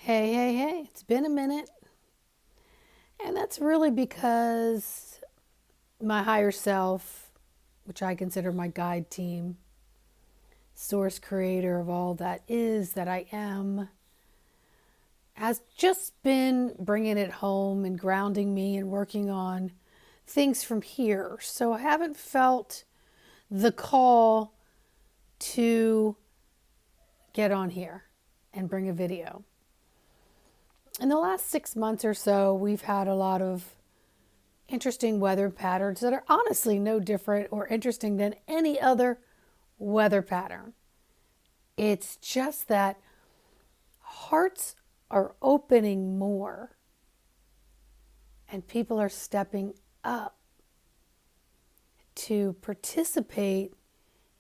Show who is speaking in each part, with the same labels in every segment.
Speaker 1: Hey, hey, hey, it's been a minute. And that's really because my higher self, which I consider my guide team, source creator of all that is, that I am, has just been bringing it home and grounding me and working on things from here. So I haven't felt the call to get on here and bring a video. In the last 6 months or so, we've had a lot of interesting weather patterns that are honestly no different or interesting than any other weather pattern. It's just that hearts are opening more and people are stepping up to participate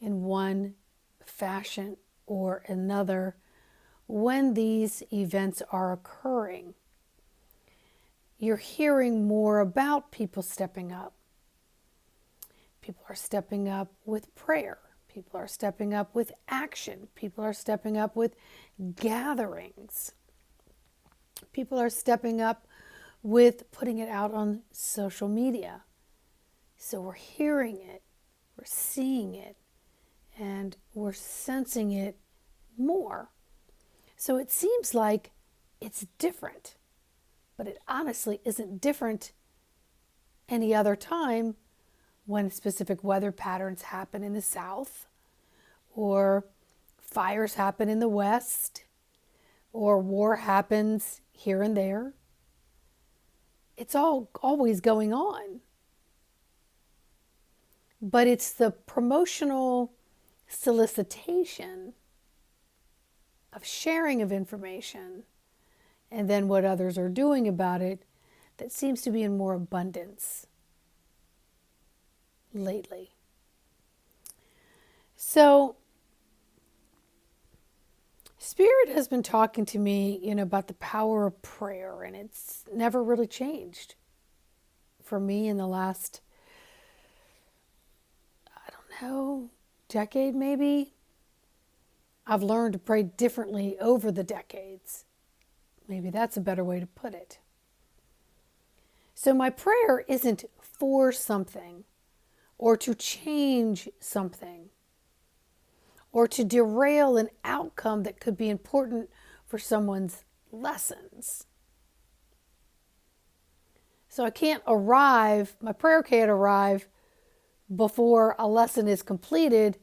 Speaker 1: in one fashion or another when these events are occurring. You're hearing more about people stepping up. People are stepping up with prayer. People are stepping up with action. People are stepping up with gatherings. People are stepping up with putting it out on social media. So we're hearing it, we're seeing it, and we're sensing it more. So it seems like it's different, but it honestly isn't different any other time when specific weather patterns happen in the South, or fires happen in the West, or war happens here and there. It's all always going on. But it's the promotional solicitation of sharing of information and then what others are doing about it that seems to be in more abundance lately. So Spirit has been talking to me, about the power of prayer, and it's never really changed for me in the last, I don't know, decade maybe. I've learned to pray differently over the decades. Maybe that's a better way to put it. So my prayer isn't for something or to change something or to derail an outcome that could be important for someone's lessons. So my prayer can't arrive before a lesson is completed,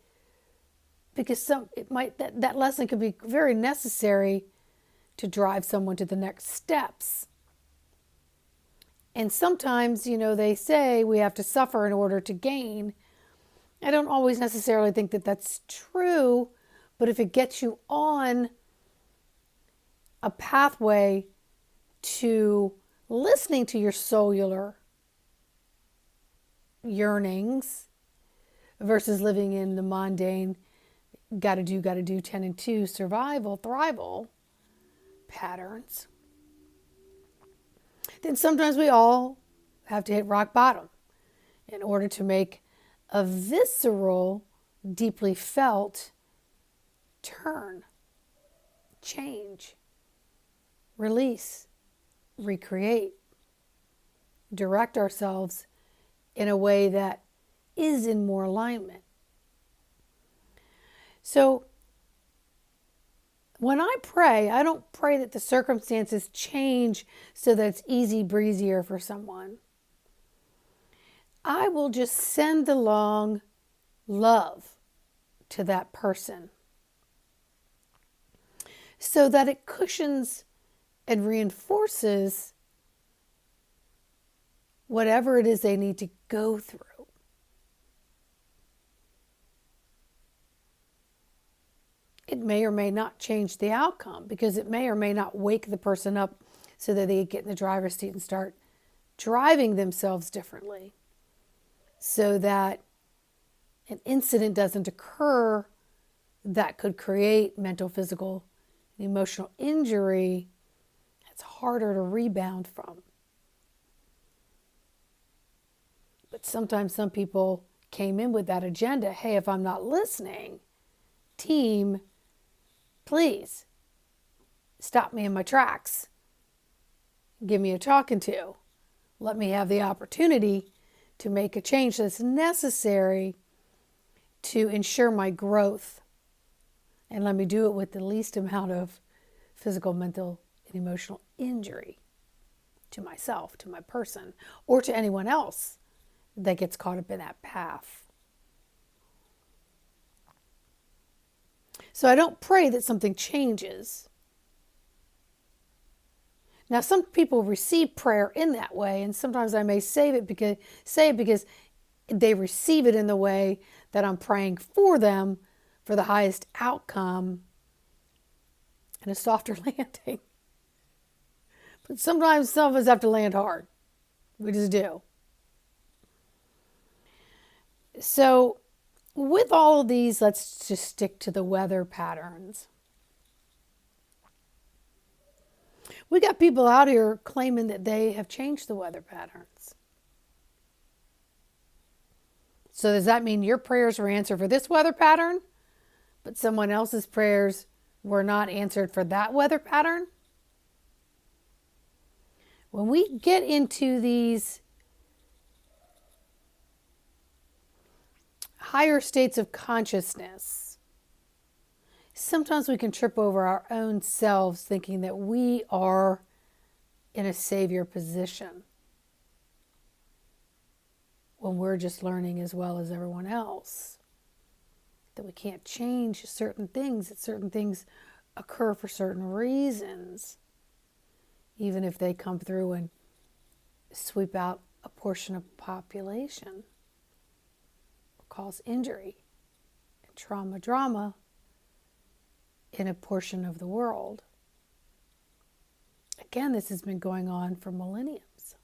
Speaker 1: because that lesson could be very necessary to drive someone to the next steps. And sometimes, they say we have to suffer in order to gain. I don't always necessarily think that that's true, but if it gets you on a pathway to listening to your cellular yearnings versus living in the mundane, gotta do 10 and 2 thrival patterns, then sometimes we all have to hit rock bottom in order to make a visceral, deeply felt turn, change, release, recreate, direct ourselves in a way that is in more alignment. So when I pray, I don't pray that the circumstances change so that it's easy breezier for someone. I will just send along love to that person so that it cushions and reinforces whatever it is they need to go through. It may or may not change the outcome, because it may or may not wake the person up so that they get in the driver's seat and start driving themselves differently, so that an incident doesn't occur that could create mental, physical, and emotional injury that's harder to rebound from. But sometimes some people came in with that agenda. Hey, if I'm not listening, team, please stop me in my tracks, give me a talking to, let me have the opportunity to make a change that's necessary to ensure my growth, and let me do it with the least amount of physical, mental, and emotional injury to myself, to my person, or to anyone else that gets caught up in that path. So I don't pray that something changes. Now, some people receive prayer in that way, and sometimes I may say it because they receive it in the way that I'm praying for them for the highest outcome and a softer landing. But sometimes some of us have to land hard. We just do. So with all of these, let's just stick to the weather patterns. We got people out here claiming that they have changed the weather patterns. So does that mean your prayers were answered for this weather pattern, but someone else's prayers were not answered for that weather pattern? When we get into these higher states of consciousness, sometimes we can trip over our own selves thinking that we are in a savior position when we're just learning as well as everyone else. That we can't change certain things, that certain things occur for certain reasons, even if they come through and sweep out a portion of the population or cause injury and drama in a portion of the world. Again, this has been going on for millenniums.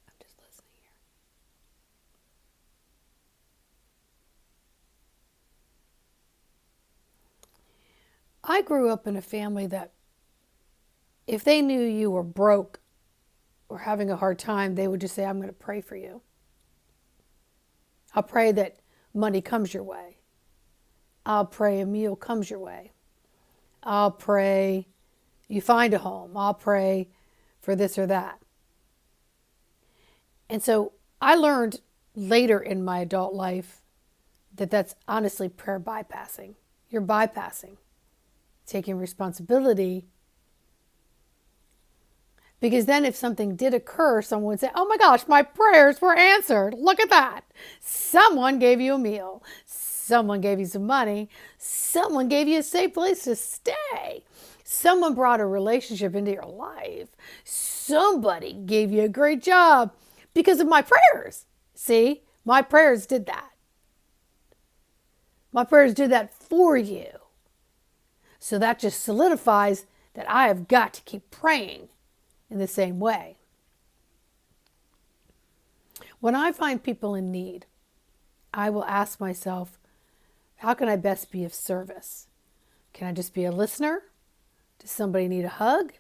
Speaker 1: I'm just listening here. I grew up in a family that if they knew you were broke or having a hard time, they would just say, I'm going to pray for you. I'll pray that money comes your way. I'll pray a meal comes your way. I'll pray you find a home. I'll pray for this or that. And so I learned later in my adult life that that's honestly prayer bypassing. You're bypassing, taking responsibility. Because then if something did occur, someone would say, oh my gosh, my prayers were answered. Look at that. Someone gave you a meal. Someone gave you some money. Someone gave you a safe place to stay. Someone brought a relationship into your life. Somebody gave you a great job because of my prayers. See, my prayers did that. My prayers did that for you. So that just solidifies that I have got to keep praying in the same way. When I find people in need, I will ask myself, how can I best be of service? Can I just be a listener? Does somebody need a hug?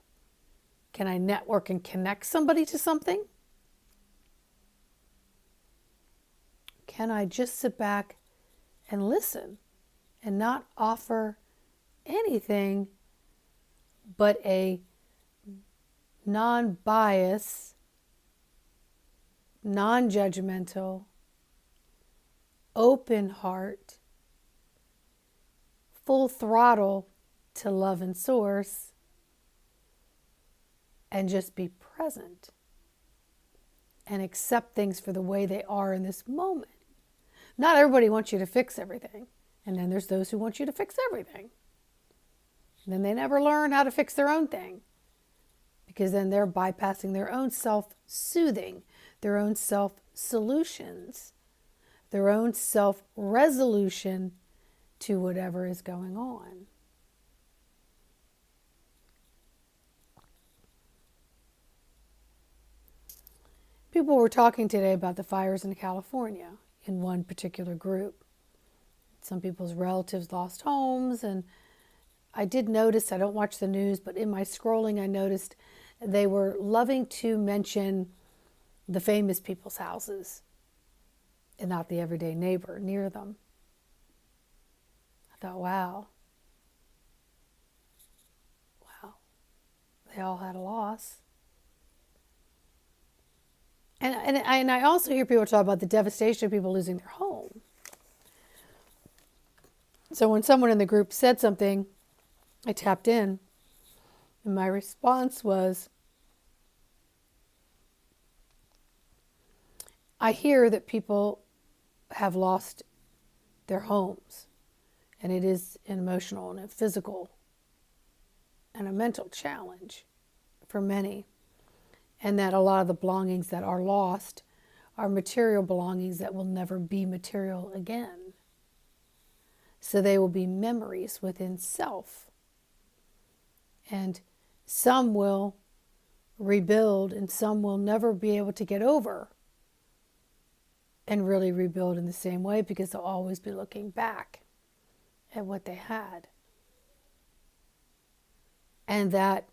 Speaker 1: Can I network and connect somebody to something? Can I just sit back and listen and not offer anything but a non-bias, non-judgmental, open heart, full throttle to love and source, and just be present and accept things for the way they are in this moment. Not everybody wants you to fix everything. And then there's those who want you to fix everything. And then they never learn how to fix their own thing, because then they're bypassing their own self-soothing, their own self-solutions, their own self-resolution to whatever is going on. People were talking today about the fires in California in one particular group. Some people's relatives lost homes, and I did notice, I don't watch the news, but in my scrolling I noticed they were loving to mention the famous people's houses and not the everyday neighbor near them. I thought, wow, they all had a loss. And I also hear people talk about the devastation of people losing their home. So when someone in the group said something, I tapped in, and my response was, I hear that people have lost their homes, and it is an emotional and a physical and a mental challenge for many, and that a lot of the belongings that are lost are material belongings that will never be material again. So they will be memories within self. And some will rebuild and some will never be able to get over and really rebuild in the same way, because they'll always be looking back at what they had. And that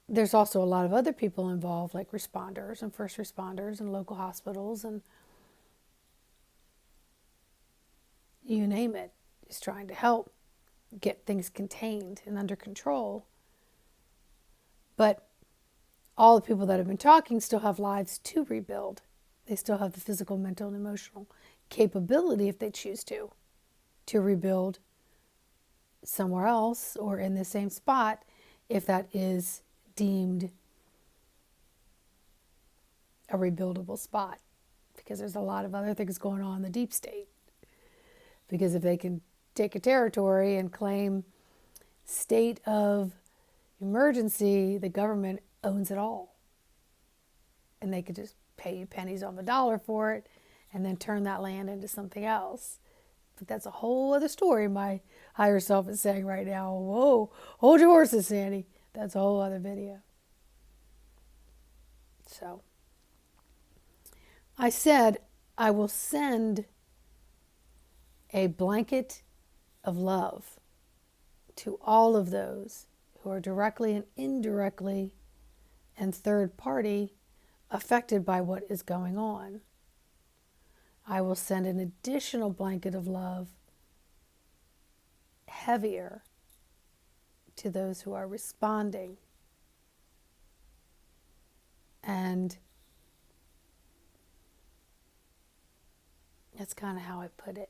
Speaker 1: there's also a lot of other people involved, like responders and first responders and local hospitals and you name it, is trying to help get things contained and under control. But all the people that have been talking still have lives to rebuild. They still have the physical, mental, and emotional capability, if they choose to rebuild somewhere else or in the same spot, if that is deemed a rebuildable spot. Because there's a lot of other things going on in the deep state. Because if they can take a territory and claim state of emergency, the government owns it all. And they could just pay you pennies on the dollar for it and then turn that land into something else. But that's a whole other story my higher self is saying right now. Whoa, hold your horses, Sandy. That's a whole other video. So I said I will send a blanket of love to all of those who are directly and indirectly and third party affected by what is going on. I will send an additional blanket of love, heavier, to those who are responding. And that's kind of how I put it.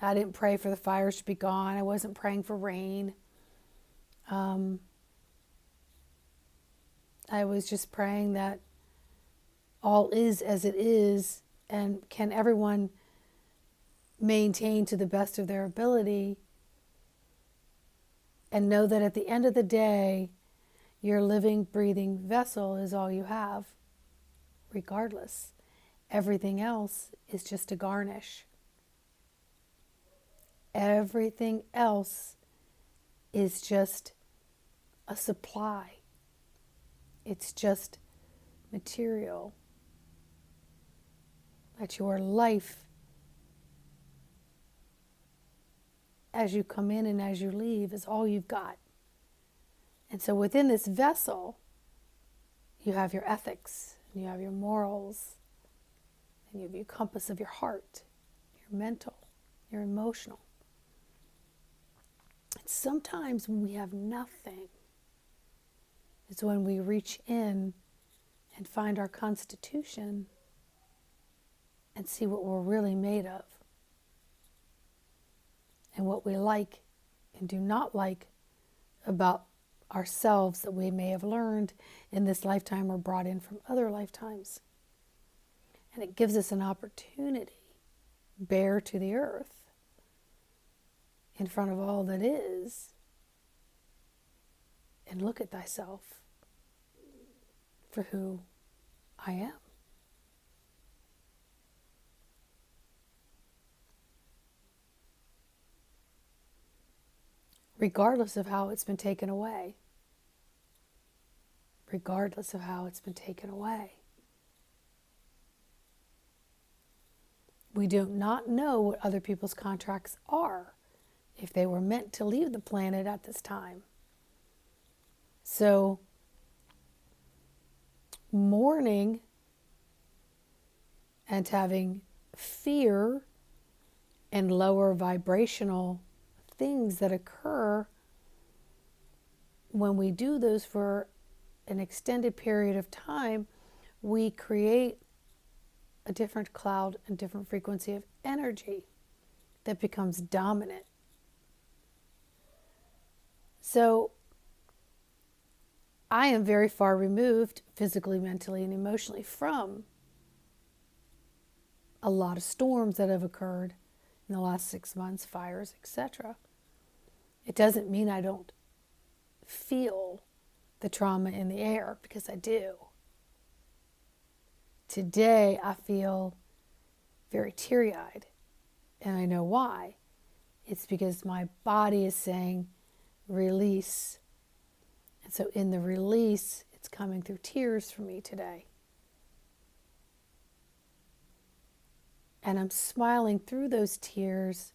Speaker 1: I didn't pray for the fires to be gone. I wasn't praying for rain. I was just praying that all is as it is, and can everyone maintain to the best of their ability and know that at the end of the day, your living, breathing vessel is all you have, regardless. Everything else is just a garnish. Everything else is just a supply. It's just material. That your life, as you come in and as you leave, is all you've got. And so within this vessel, you have your ethics, and you have your morals, and you have your compass of your heart, your mental, your emotional. And sometimes when we have nothing, it's when we reach in and find our constitution and see what we're really made of and what we like and do not like about ourselves that we may have learned in this lifetime or brought in from other lifetimes. And it gives us an opportunity, bare to the earth, in front of all that is, and look at thyself for who I am. Regardless of how it's been taken away. Regardless of how it's been taken away. We do not know what other people's contracts are, if they were meant to leave the planet at this time. So mourning and having fear and lower vibrational things that occur when we do those for an extended period of time, we create a different cloud and different frequency of energy that becomes dominant. So I am very far removed physically, mentally, and emotionally from a lot of storms that have occurred in the last 6 months, fires, etc. It doesn't mean I don't feel the trauma in the air, because I do. Today I feel very teary-eyed, and I know why. It's because my body is saying release. And so in the release, it's coming through tears for me today. And I'm smiling through those tears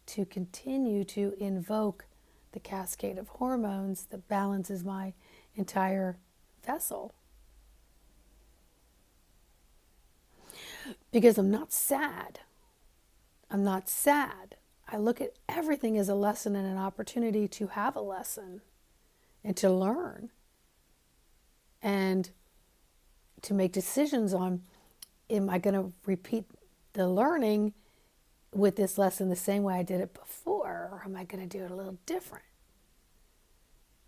Speaker 1: to continue to invoke the cascade of hormones that balances my entire vessel. Because I'm not sad. I'm not sad. I look at everything as a lesson and an opportunity to have a lesson and to learn and to make decisions on, am I going to repeat the learning with this lesson the same way I did it before, or am I going to do it a little different?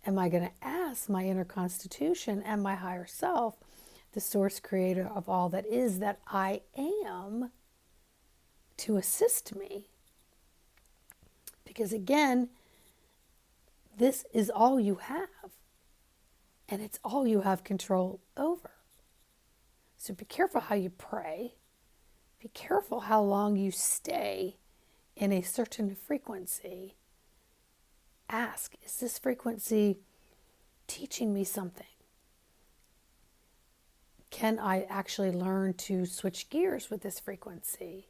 Speaker 1: Am I going to ask my inner constitution and my higher self, the source creator of all that is, that I am, to assist me? Because again, this is all you have, and it's all you have control over. So be careful how you pray. Be careful how long you stay in a certain frequency. Ask, is this frequency teaching me something? Can I actually learn to switch gears with this frequency?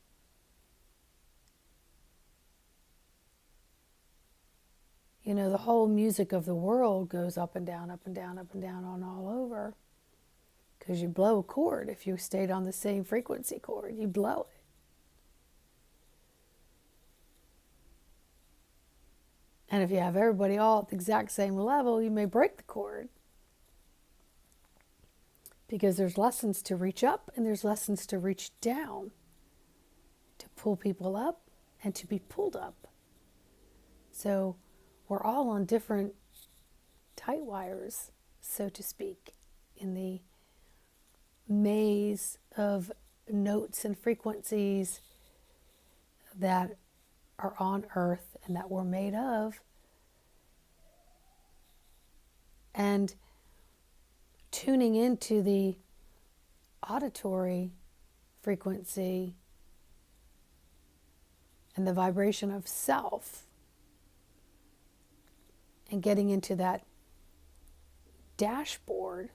Speaker 1: You know, the whole music of the world goes up and down, up and down, up and down, on all over. Because you blow a chord. If you stayed on the same frequency chord, you blow it. And if you have everybody all at the exact same level, you may break the chord. Because there's lessons to reach up and there's lessons to reach down. To pull people up and to be pulled up. So we're all on different tight wires, so to speak, in the maze of notes and frequencies that are on earth and that we're made of. And tuning into the auditory frequency and the vibration of self, and getting into that dashboard,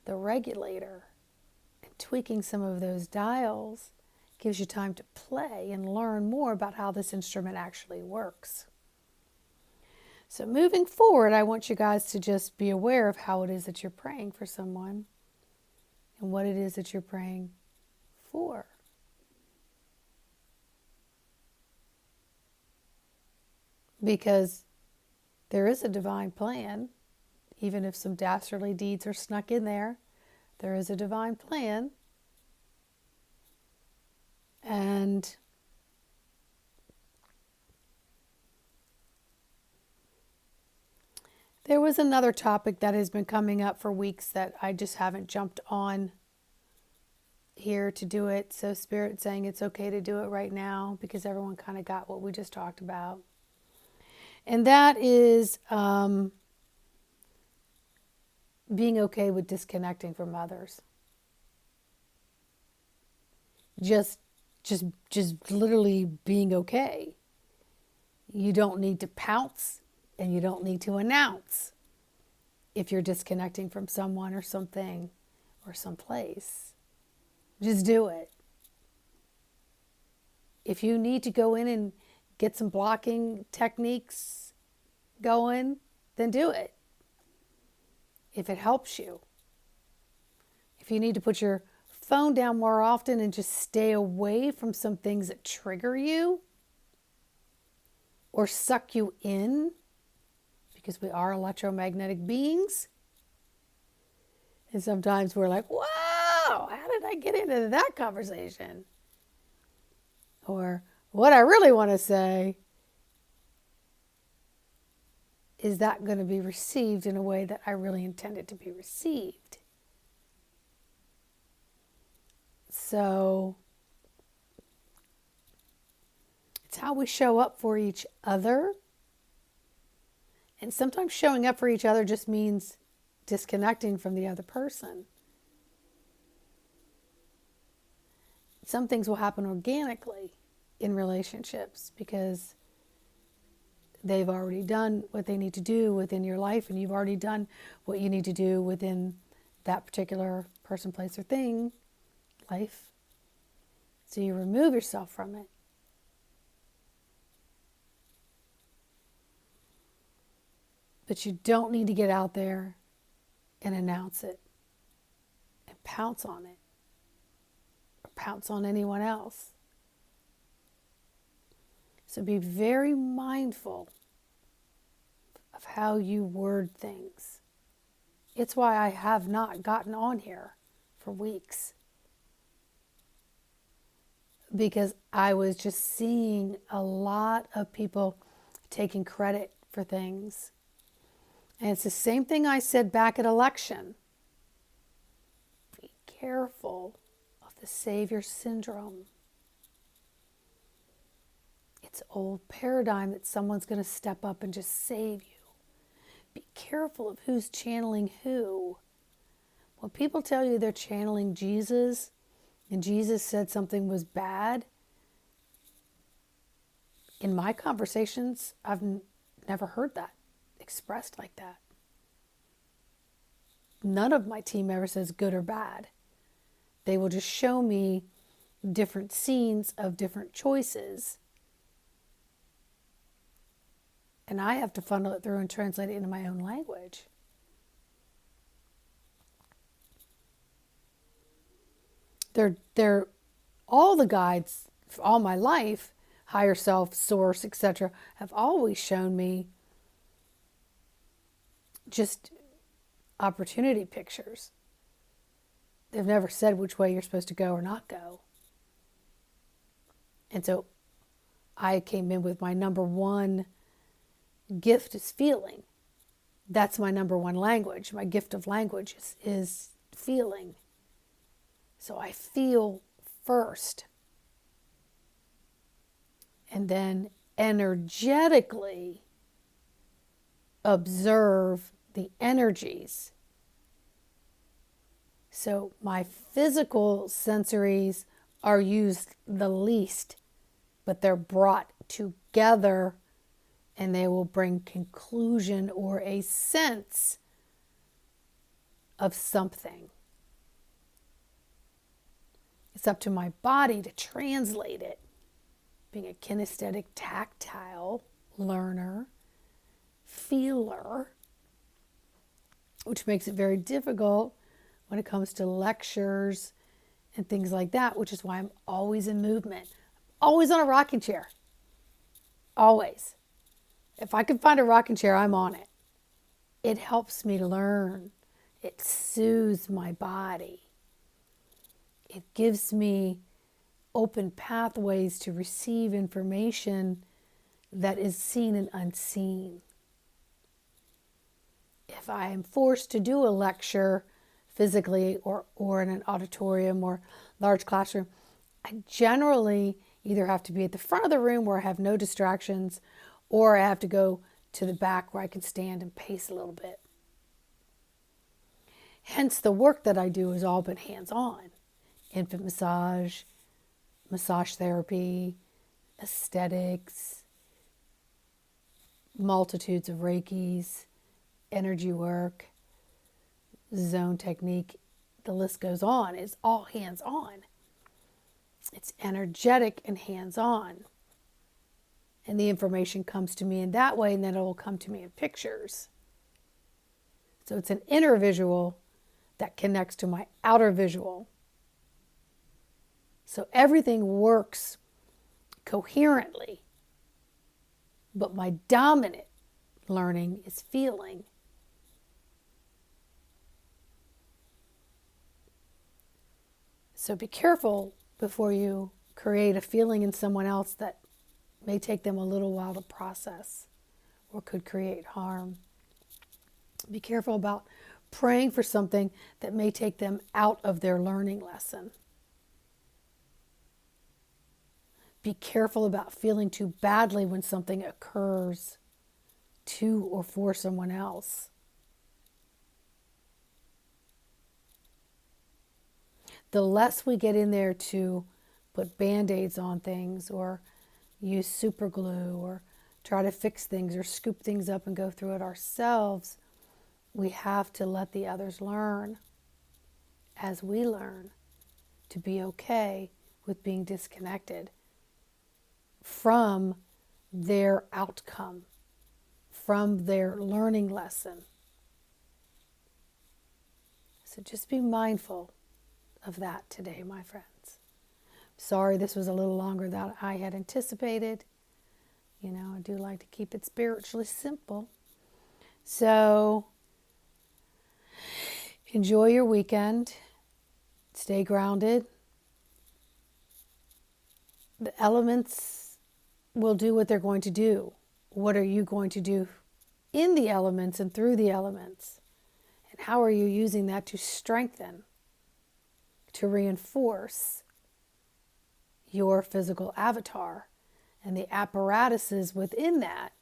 Speaker 1: the regulator, and tweaking some of those dials gives you time to play and learn more about how this instrument actually works. So moving forward, I want you guys to just be aware of how it is that you're praying for someone and what it is that you're praying for. Because there is a divine plan, even if some dastardly deeds are snuck in there. There is a divine plan. And there was another topic that has been coming up for weeks that I just haven't jumped on here to do it. So Spirit's saying it's okay to do it right now because everyone kind of got what we just talked about. And that is being okay with disconnecting from others. Just literally being okay. You don't need to pounce and you don't need to announce if you're disconnecting from someone or something or someplace. Just do it. If you need to go in and get some blocking techniques going, then do it. if it helps you. If you need to put your phone down more often and just stay away from some things that trigger you or suck you in, because we are electromagnetic beings. And sometimes we're like, wow, how did I get into that conversation? Or what I really want to say, is that going to be received in a way that I really intended to be received? So it's how we show up for each other. And sometimes showing up for each other just means disconnecting from the other person. Some things will happen organically in relationships because they've already done what they need to do within your life, and you've already done what you need to do within that particular person, place, or thing, life. So you remove yourself from it. But you don't need to get out there and announce it and pounce on it or pounce on anyone else. So be very mindful of how you word things. It's why I have not gotten on here for weeks. Because I was just seeing a lot of people taking credit for things. And it's the same thing I said back at election. Be careful of the savior syndrome. It's old paradigm that someone's going to step up and just save you. Be careful of who's channeling who. When people tell you they're channeling Jesus, and Jesus said something was bad, in my conversations, I've never heard that expressed like that. None of my team ever says good or bad. They will just show me different scenes of different choices. And I have to funnel it through and translate it into my own language. They're all the guides all my life, higher self, source, etc., have always shown me just opportunity pictures. They've never said which way you're supposed to go or not go. And so I came in with my number one gift is feeling. That's my number one language. My gift of language is feeling. So I feel first. And then energetically observe the energies. So my physical sensories are used the least, but they're brought together and they will bring conclusion or a sense of something. It's up to my body to translate it. Being a kinesthetic, tactile learner, feeler, which makes it very difficult when it comes to lectures and things like that, which is why I'm always in movement. Always on a rocking chair. Always. If I can find a rocking chair, I'm on it. It helps me learn. It soothes my body. It gives me open pathways to receive information that is seen and unseen. If I am forced to do a lecture physically or in an auditorium or large classroom, I generally either have to be at the front of the room where I have no distractions, or I have to go to the back where I can stand and pace a little bit. Hence, the work that I do has all been hands-on. Infant massage, massage therapy, aesthetics, multitudes of Reikis, energy work, zone technique, the list goes on. It's all hands-on. It's energetic and hands-on. And the information comes to me in that way, and then it will come to me in pictures. So it's an inner visual that connects to my outer visual. So everything works coherently, but my dominant learning is feeling. So be careful before you create a feeling in someone else that may take them a little while to process or could create harm. Be careful about praying for something that may take them out of their learning lesson. Be careful about feeling too badly when something occurs to or for someone else. The less we get in there to put band-aids on things or use super glue or try to fix things or scoop things up and go through it ourselves, we have to let the others learn as we learn to be okay with being disconnected from their outcome, from their learning lesson. So just be mindful of that today, my friends. Sorry this was a little longer than I had anticipated. You know, I do like to keep it spiritually simple. So enjoy your weekend. Stay grounded. The elements will do what they're going to do. What are you going to do in the elements and through the elements? And how are you using that to strengthen, to reinforce your physical avatar and the apparatuses within that?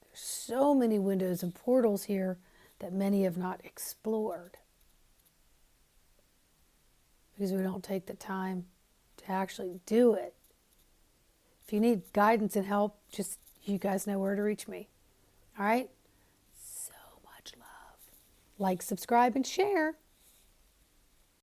Speaker 1: There's so many windows and portals here that many have not explored because we don't take the time to actually do it. If you need guidance and help, just you guys know where to reach me. All right? So much love. Like, subscribe, and share.